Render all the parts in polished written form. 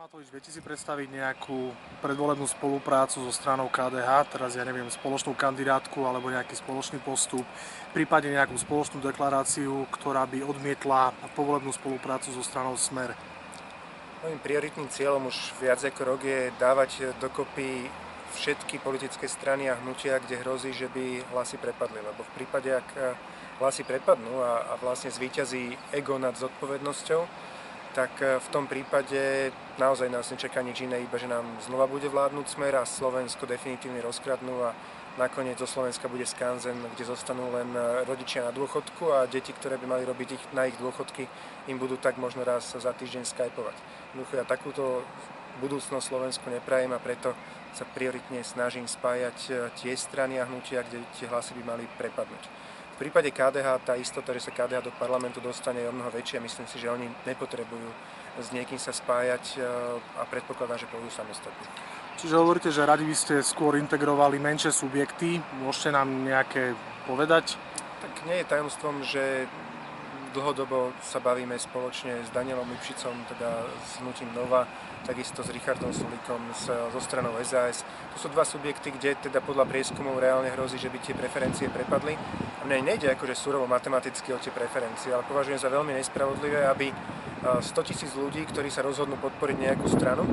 Matovič, viete si predstaviť nejakú predvolebnú spoluprácu so stranou KDH, teraz ja neviem, spoločnú kandidátku alebo nejaký spoločný postup, prípadne nejakú spoločnú deklaráciu, ktorá by odmietla povolebnú spoluprácu so stranou Smer? Mojím prioritným cieľom už viac ako rok je dávať dokopy všetky politické strany a hnutia, kde hrozí, že by hlasy prepadli. Lebo v prípade, ak hlasy prepadnú a vlastne zvíťazí ego nad zodpovednosťou, tak v tom prípade naozaj nás nečaká nič iné, iba že nám znova bude vládnuť Smer a Slovensko definitívne rozkradnú a nakoniec zo Slovenska bude skanzen, kde zostanú len rodičia na dôchodku a deti, ktoré by mali robiť na ich dôchodky, im budú tak možno raz za týždeň skypovať. Ja takúto budúcnosť Slovensku neprajem a preto sa prioritne snažím spájať tie strany a hnutia, kde tie hlasy by mali prepadnúť. V prípade KDH tá istota, že sa KDH do parlamentu dostane, je o mnoho väčšia. Myslím si, že oni nepotrebujú s niekým sa spájať a predpokladám, že pôjdu samostatne. Čiže hovoríte, že radi by ste skôr integrovali menšie subjekty. Môžete nám nejaké povedať? Tak nie je tajomstvom, že dlhodobo sa bavíme spoločne s Danielom Lipšicom, teda s hnutím Nova, takisto s Richardom Sulíkom zo stranou SAS. To sú dva subjekty, kde teda podľa prieskumov reálne hrozí, že by tie preferencie prepadli. A mne nejde akože surovo matematicky o tie preferencie, ale považujem za veľmi nespravodlivé, aby 100 000 ľudí, ktorí sa rozhodnú podporiť nejakú stranu,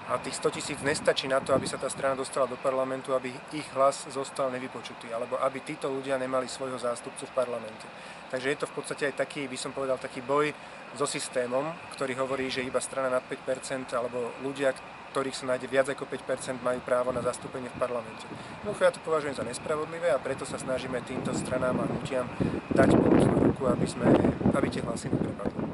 a tých 100 000 nestačí na to, aby sa tá strana dostala do parlamentu, aby ich hlas zostal nevypočutý, alebo aby títo ľudia nemali svojho zástupcu v parlamente. Takže je to v podstate aj taký, by som povedal, taký boj so systémom, ktorý hovorí, že iba strana nad 5%, alebo ľudia, ktorých sa nájde viac ako 5%, majú právo na zastúpenie v parlamente. Ja to považujem za nespravodlivé a preto sa snažíme týmto stranám a hnutiam dať pomocnú ruku, aby tie hlasy neprepadli.